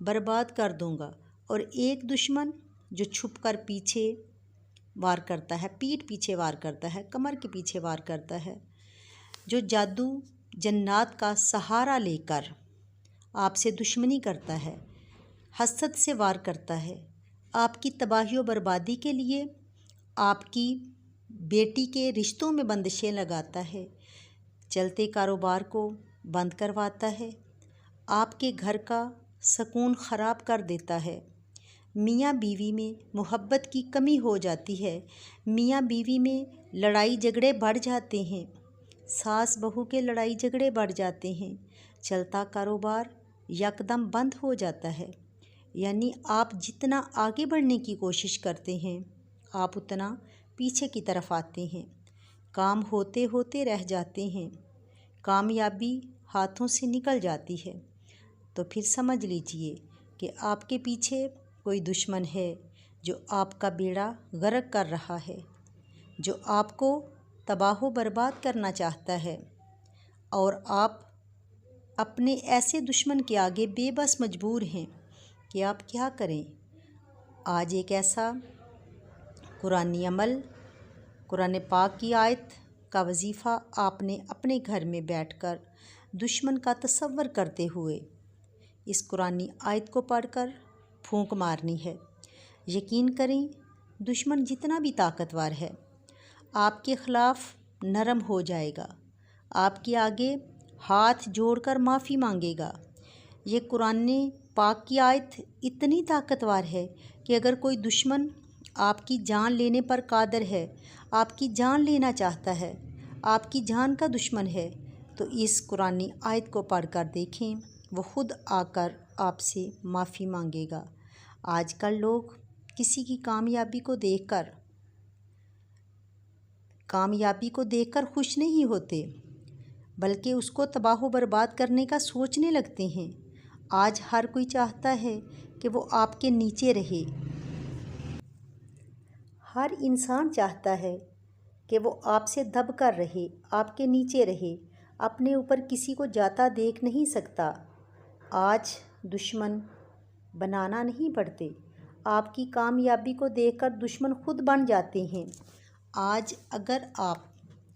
برباد کر دوں گا، اور ایک دشمن جو چھپ کر پیچھے وار کرتا ہے، پیٹھ پیچھے وار کرتا ہے، کمر کے پیچھے وار کرتا ہے، جو جادو جنات کا سہارا لے کر آپ سے دشمنی کرتا ہے، حسد سے وار کرتا ہے، آپ کی تباہی و بربادی کے لیے آپ کی بیٹی کے رشتوں میں بندشیں لگاتا ہے، چلتے کاروبار کو بند کرواتا ہے، آپ کے گھر کا سکون خراب کر دیتا ہے، میاں بیوی میں محبت کی کمی ہو جاتی ہے، میاں بیوی میں لڑائی جھگڑے بڑھ جاتے ہیں، ساس بہو کے لڑائی جھگڑے بڑھ جاتے ہیں، چلتا کاروبار یکدم بند ہو جاتا ہے۔ یعنی آپ جتنا آگے بڑھنے کی کوشش کرتے ہیں آپ اتنا پیچھے کی طرف آتے ہیں، کام ہوتے ہوتے رہ جاتے ہیں، کامیابی ہاتھوں سے نکل جاتی ہے۔ تو پھر سمجھ لیجئے کہ آپ کے پیچھے کوئی دشمن ہے جو آپ کا بیڑا غرق کر رہا ہے، جو آپ کو تباہ و برباد کرنا چاہتا ہے، اور آپ اپنے ایسے دشمن کے آگے بے بس مجبور ہیں کہ آپ کیا کریں۔ آج ایک ایسا قرآنی عمل، قرآن پاک کی آیت کا وظیفہ آپ نے اپنے گھر میں بیٹھ کر دشمن کا تصور کرتے ہوئے اس قرآنی آیت کو پڑھ کر پھونک مارنی ہے۔ یقین کریں دشمن جتنا بھی طاقتور ہے آپ کے خلاف نرم ہو جائے گا، آپ کے آگے ہاتھ جوڑ کر معافی مانگے گا۔ یہ قرآن پاک کی آیت اتنی طاقتور ہے کہ اگر کوئی دشمن آپ کی جان لینے پر قادر ہے، آپ کی جان لینا چاہتا ہے، آپ کی جان کا دشمن ہے، تو اس قرآنی آیت کو پڑھ کر دیکھیں، وہ خود آ کر آپ سے معافی مانگے گا۔ آج کل لوگ کسی کی کامیابی کو دیکھ کر خوش نہیں ہوتے، بلکہ اس کو تباہ و برباد کرنے کا سوچنے لگتے ہیں۔ آج ہر کوئی چاہتا ہے کہ وہ آپ کے نیچے رہے، ہر انسان چاہتا ہے کہ وہ آپ سے دب کر رہے، آپ کے نیچے رہے، اپنے اوپر کسی کو جاتا دیکھ نہیں سکتا۔ آج دشمن بنانا نہیں پڑتے، آپ کی کامیابی کو دیکھ کر دشمن خود بن جاتے ہیں۔ آج اگر آپ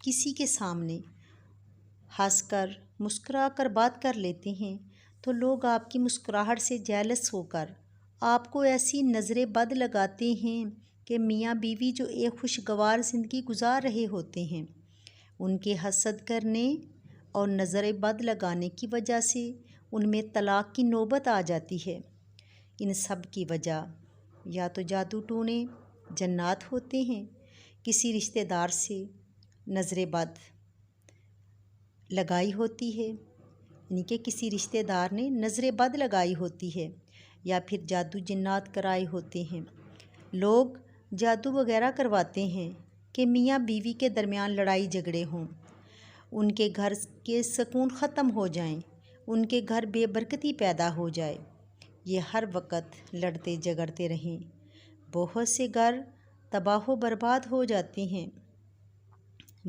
کسی کے سامنے ہنس کر مسکرا کر بات کر لیتے ہیں تو لوگ آپ کی مسکراہٹ سے جیلس ہو کر آپ کو ایسی نظریں بد لگاتے ہیں کہ میاں بیوی جو ایک خوشگوار زندگی گزار رہے ہوتے ہیں، ان کے حسد کرنے اور نظریں بد لگانے کی وجہ سے ان میں طلاق کی نوبت آ جاتی ہے۔ ان سب کی وجہ یا تو جادو ٹونے جنات ہوتے ہیں، کسی رشتہ دار سے نظر بد لگائی ہوتی ہے، یعنی کہ کسی رشتہ دار نے نظر بد لگائی ہوتی ہے، یا پھر جادو جنات کرائے ہوتے ہیں۔ لوگ جادو وغیرہ کرواتے ہیں کہ میاں بیوی کے درمیان لڑائی جھگڑے ہوں، ان کے گھر کے سکون ختم ہو جائیں، ان کے گھر بے برکتی پیدا ہو جائے، یہ ہر وقت لڑتے جھگڑتے رہیں۔ بہت سے گھر تباہ و برباد ہو جاتے ہیں،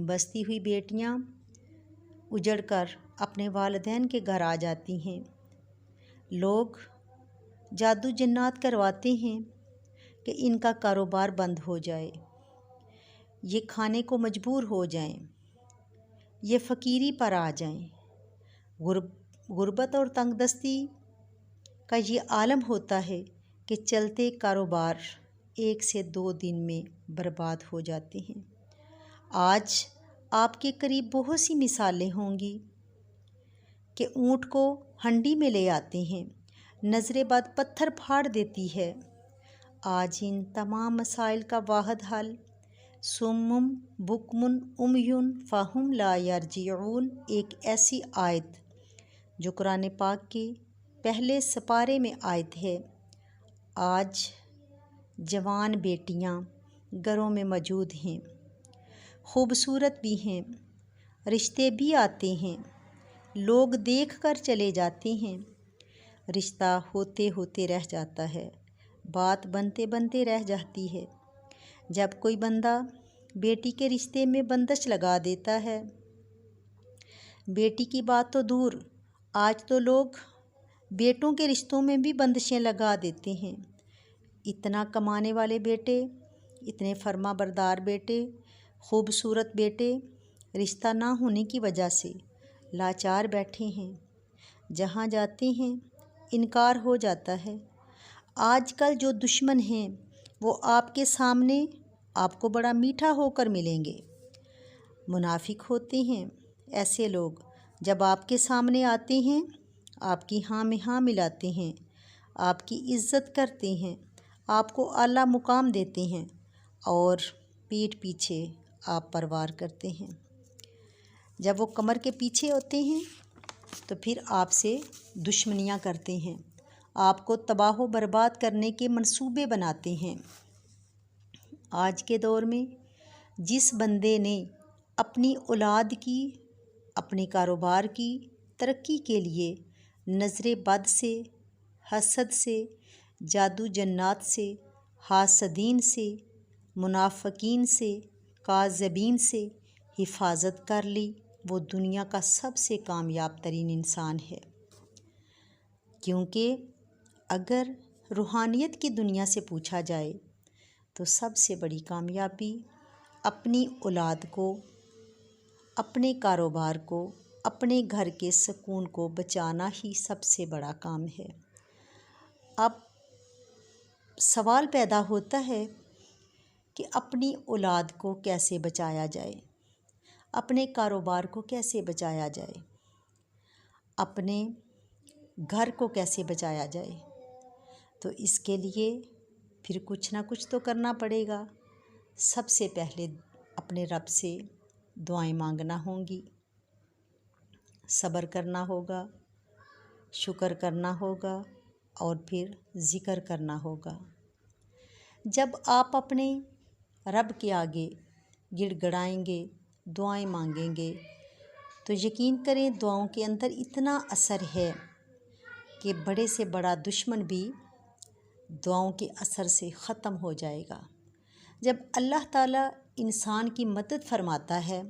بستی ہوئی بیٹیاں اجڑ کر اپنے والدین کے گھر آ جاتی ہیں۔ لوگ جادو جنات کرواتے ہیں کہ ان کا کاروبار بند ہو جائے، یہ کھانے کو مجبور ہو جائیں، یہ فقیری پر آ جائیں۔ غربت اور تنگ دستی کا یہ عالم ہوتا ہے کہ چلتے کاروبار 1 سے 2 دن میں برباد ہو جاتے ہیں۔ آج آپ کے قریب بہت سی مثالیں ہوں گی کہ اونٹ کو ہنڈی میں لے آتے ہیں، نظر بد پتھر پھاڑ دیتی ہے۔ آج ان تمام مسائل کا واحد حل صم بکم عمی فہم لا یرجعون، ایک ایسی آیت جو قرآن پاک کے پہلے سپارے میں آیت ہے۔ آج جوان بیٹیاں گھروں میں موجود ہیں، خوبصورت بھی ہیں، رشتے بھی آتے ہیں، لوگ دیکھ کر چلے جاتے ہیں، رشتہ ہوتے ہوتے رہ جاتا ہے، بات بنتے بنتے رہ جاتی ہے۔ جب کوئی بندہ بیٹی کے رشتے میں بندش لگا دیتا ہے، بیٹی کی بات تو دور، آج تو لوگ بیٹوں کے رشتوں میں بھی بندشیں لگا دیتے ہیں۔ اتنا کمانے والے بیٹے، اتنے فرما بردار بیٹے، خوبصورت بیٹے رشتہ نہ ہونے کی وجہ سے لاچار بیٹھے ہیں، جہاں جاتے ہیں انکار ہو جاتا ہے۔ آج کل جو دشمن ہیں وہ آپ کے سامنے آپ کو بڑا میٹھا ہو کر ملیں گے۔ منافق ہوتے ہیں ایسے لوگ، جب آپ کے سامنے آتے ہیں آپ کی ہاں میں ہاں ملاتے ہیں، آپ کی عزت کرتے ہیں، آپ کو اعلیٰ مقام دیتے ہیں اور پیٹھ پیچھے آپ پر وار کرتے ہیں۔ جب وہ کمر کے پیچھے ہوتے ہیں تو پھر آپ سے دشمنیاں کرتے ہیں، آپ کو تباہ و برباد کرنے کے منصوبے بناتے ہیں۔ آج کے دور میں جس بندے نے اپنی اولاد کی، اپنے کاروبار کی ترقی کے لیے نظر بد سے، حسد سے، جادو جنات سے، حاسدین سے، منافقین سے، کاذبین سے حفاظت کر لی، وہ دنیا کا سب سے کامیاب ترین انسان ہے۔ کیونکہ اگر روحانیت کی دنیا سے پوچھا جائے تو سب سے بڑی کامیابی اپنی اولاد کو، اپنے کاروبار کو، اپنے گھر کے سکون کو بچانا ہی سب سے بڑا کام ہے۔ اب سوال پیدا ہوتا ہے کہ اپنی اولاد کو کیسے بچایا جائے، اپنے کاروبار کو کیسے بچایا جائے، اپنے گھر کو کیسے بچایا جائے؟ تو اس کے لیے پھر کچھ نہ کچھ تو کرنا پڑے گا۔ سب سے پہلے اپنے رب سے دعائیں مانگنا ہوں گی، صبر کرنا ہوگا، شکر کرنا ہوگا اور پھر ذکر کرنا ہوگا۔ جب آپ اپنے رب کے آگے گڑ گڑائیں گے، دعائیں مانگیں گے تو یقین کریں دعاؤں کے اندر اتنا اثر ہے کہ بڑے سے بڑا دشمن بھی دعاؤں کے اثر سے ختم ہو جائے گا۔ جب اللہ تعالیٰ انسان کی مدد فرماتا ہے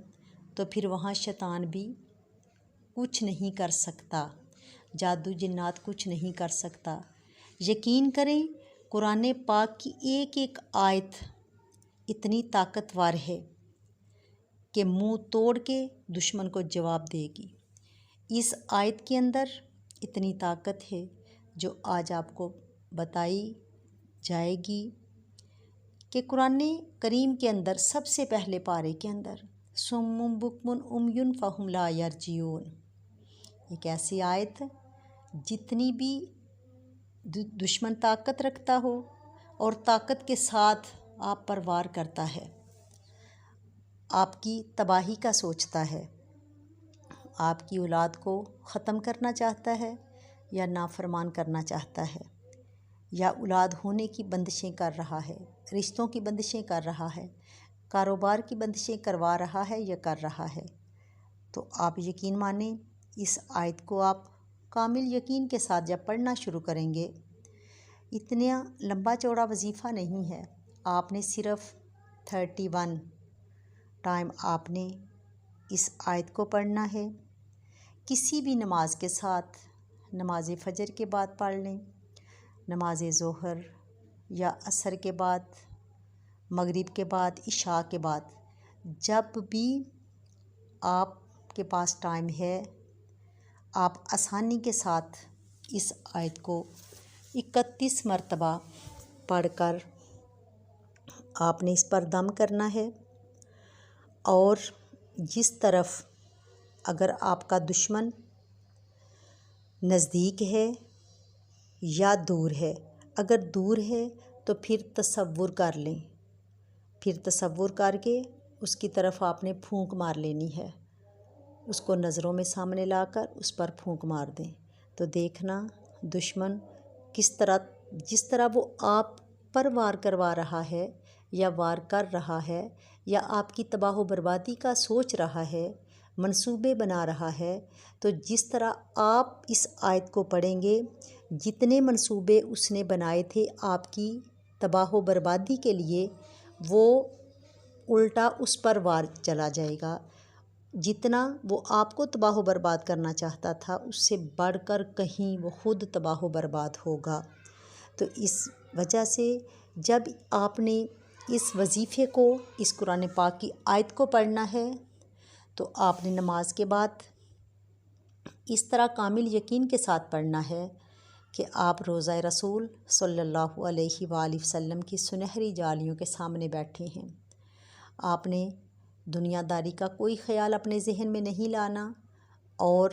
تو پھر وہاں شیطان بھی کچھ نہیں کر سکتا، جادو جنات کچھ نہیں کر سکتا۔ یقین کریں قرآن پاک کی ایک ایک آیت اتنی طاقتور ہے کہ منہ توڑ کے دشمن کو جواب دے گی۔ اس آیت کے اندر اتنی طاقت ہے جو آج آپ کو بتائی جائے گی کہ قرآن کریم کے اندر سب سے پہلے پارے کے اندر صم بکم عمی فہم لا یرجعون، ایک ایسی آیت جتنی بھی دشمن طاقت رکھتا ہو اور طاقت کے ساتھ آپ پر وار کرتا ہے، آپ کی تباہی کا سوچتا ہے، آپ کی اولاد کو ختم کرنا چاہتا ہے یا نافرمان کرنا چاہتا ہے، یا اولاد ہونے کی بندشیں کر رہا ہے، رشتوں کی بندشیں کر رہا ہے، کاروبار کی بندشیں کروا رہا ہے یا کر رہا ہے، تو آپ یقین مانیں اس آیت کو آپ کامل یقین کے ساتھ جب پڑھنا شروع کریں گے، اتنا لمبا چوڑا وظیفہ نہیں ہے، آپ نے صرف 31 ٹائم آپ نے اس آیت کو پڑھنا ہے۔ کسی بھی نماز کے ساتھ، نماز فجر کے بعد پڑھ لیں، نماز ظہر یا عصر کے بعد، مغرب کے بعد، عشاء کے بعد، جب بھی آپ کے پاس ٹائم ہے آپ آسانی کے ساتھ اس آیت کو 31 مرتبہ پڑھ کر آپ نے اس پر دم کرنا ہے، اور جس طرف اگر آپ کا دشمن نزدیک ہے یا دور ہے، اگر دور ہے تو پھر تصور کر لیں، پھر تصور کر کے اس کی طرف آپ نے پھونک مار لینی ہے، اس کو نظروں میں سامنے لا کر اس پر پھونک مار دیں، تو دیکھنا دشمن کس طرح، جس طرح وہ آپ پر وار کروا رہا ہے یا وار کر رہا ہے یا آپ کی تباہ و بربادی کا سوچ رہا ہے، منصوبے بنا رہا ہے، تو جس طرح آپ اس آیت کو پڑھیں گے جتنے منصوبے اس نے بنائے تھے آپ کی تباہ و بربادی کے لیے، وہ الٹا اس پر وار چلا جائے گا، جتنا وہ آپ کو تباہ و برباد کرنا چاہتا تھا اس سے بڑھ کر کہیں وہ خود تباہ و برباد ہوگا۔ تو اس وجہ سے جب آپ نے اس وظیفے کو، اس قرآن پاک کی آیت کو پڑھنا ہے تو آپ نے نماز کے بعد اس طرح کامل یقین کے ساتھ پڑھنا ہے کہ آپ روضہ رسول صلی اللہ علیہ وآلہ وسلم کی سنہری جالیوں کے سامنے بیٹھے ہیں۔ آپ نے دنیا داری کا کوئی خیال اپنے ذہن میں نہیں لانا، اور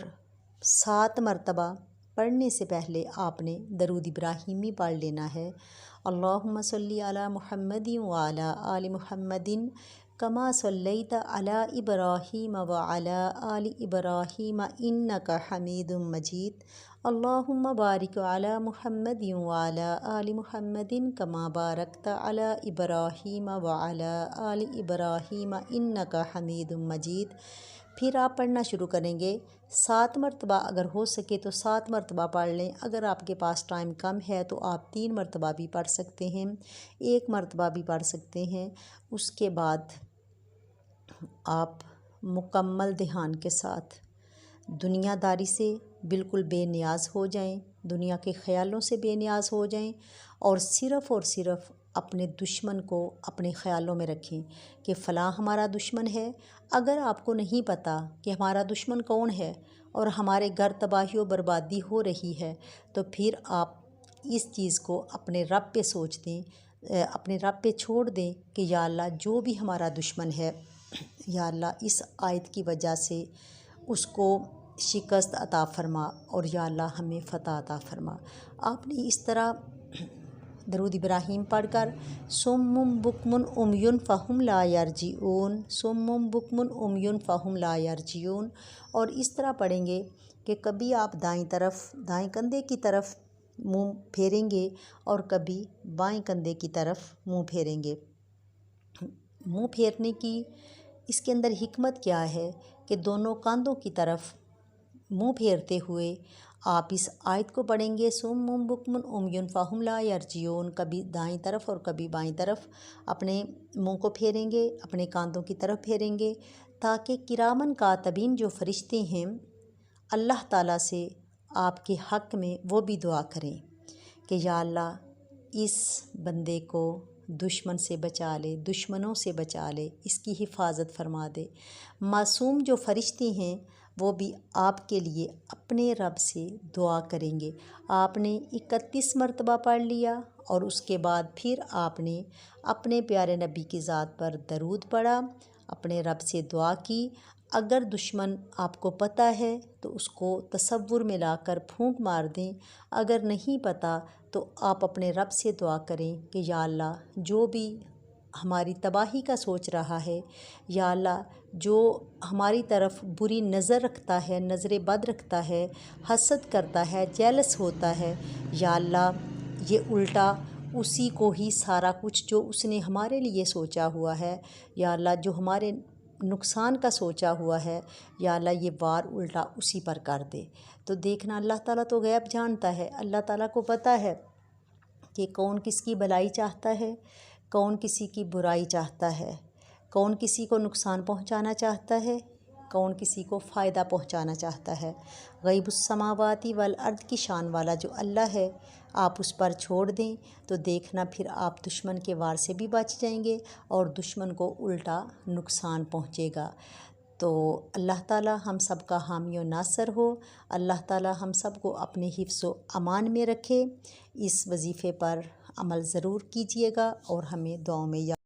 7 مرتبہ پڑھنے سے پہلے آپ نے درود ابراہیمی پڑھ لینا ہے۔ اللہم صلی علی محمد وعلی آل محمد کما صلیت علی ابراہیم وعلی آل ابراہیم انک حمید مجید۔ اللہم بارک علی محمد وعلی آل محمد کما بارکت علی ابراہیم وعلی آل ابراہیم انک حمید مجید۔ پھر آپ پڑھنا شروع کریں گے 7 مرتبہ، اگر ہو سکے تو 7 مرتبہ پڑھ لیں، اگر آپ کے پاس ٹائم کم ہے تو آپ 3 مرتبہ بھی پڑھ سکتے ہیں، 1 مرتبہ بھی پڑھ سکتے ہیں۔ اس کے بعد آپ مکمل دھیان کے ساتھ دنیا داری سے بالکل بے نیاز ہو جائیں، دنیا کے خیالوں سے بے نیاز ہو جائیں، اور صرف اپنے دشمن کو اپنے خیالوں میں رکھیں کہ فلاں ہمارا دشمن ہے۔ اگر آپ کو نہیں پتہ کہ ہمارا دشمن کون ہے اور ہمارے گھر تباہی و بربادی ہو رہی ہے، تو پھر آپ اس چیز کو اپنے رب پہ سوچ دیں، اپنے رب پہ چھوڑ دیں کہ یا اللہ جو بھی ہمارا دشمن ہے، یا اللہ اس آیت کی وجہ سے اس کو شکست عطا فرما، اور یا اللہ ہمیں فتح عطا فرما۔ آپ نے اس طرح درود ابراہیم پڑھ کر صم بکم عمی فہم لا یرجعون، صم بکم عمی فہم لا یرجعون، اور اس طرح پڑھیں گے کہ کبھی آپ دائیں کندھے کی طرف منہ پھیریں گے اور کبھی بائیں کندھے کی طرف منہ پھیریں گے۔ منہ پھیرنے کی اس کے اندر حکمت کیا ہے کہ دونوں کاندھوں کی طرف منہ پھیرتے ہوئے آپ اس آیت کو پڑھیں گے، صم بکم عمی فہم لا یرجعون، کبھی دائیں طرف اور کبھی بائیں طرف اپنے منہ کو پھیریں گے، اپنے کاندھوں کی طرف پھیریں گے، تاکہ کرامن کاتبین جو فرشتے ہیں اللہ تعالیٰ سے آپ کے حق میں وہ بھی دعا کریں کہ یا اللہ اس بندے کو دشمن سے بچا لے، دشمنوں سے بچا لے، اس کی حفاظت فرما دے۔ معصوم جو فرشتے ہیں وہ بھی آپ کے لیے اپنے رب سے دعا کریں گے۔ آپ نے 31 مرتبہ پڑھ لیا، اور اس کے بعد پھر آپ نے اپنے پیارے نبی کی ذات پر درود پڑھا، اپنے رب سے دعا کی۔ اگر دشمن آپ کو پتہ ہے تو اس کو تصور میں لا کر پھونک مار دیں، اگر نہیں پتہ تو آپ اپنے رب سے دعا کریں کہ یا اللہ جو بھی ہماری تباہی کا سوچ رہا ہے، یا اللہ جو ہماری طرف بری نظر رکھتا ہے، نظر بد رکھتا ہے، حسد کرتا ہے، جیلس ہوتا ہے، یا اللہ یہ الٹا اسی کو ہی سارا کچھ جو اس نے ہمارے لیے سوچا ہوا ہے، یا اللہ جو ہمارے نقصان کا سوچا ہوا ہے، یا اللہ یہ وار الٹا اسی پر کر دے۔ تو دیکھنا اللہ تعالیٰ تو غیب جانتا ہے، اللہ تعالیٰ کو پتہ ہے کہ کون کس کی بھلائی چاہتا ہے، کون کسی کی برائی چاہتا ہے، کون کسی کو نقصان پہنچانا چاہتا ہے، کون کسی کو فائدہ پہنچانا چاہتا ہے۔ غیب السماوات والارض کی شان والا جو اللہ ہے، آپ اس پر چھوڑ دیں تو دیکھنا پھر آپ دشمن کے وار سے بھی بچ جائیں گے اور دشمن کو الٹا نقصان پہنچے گا۔ تو اللہ تعالیٰ ہم سب کا حامی و ناصر ہو، اللہ تعالیٰ ہم سب کو اپنے حفظ و امان میں رکھے۔ اس وظیفے پر عمل ضرور کیجیے گا اور ہمیں دعاؤں میں یاد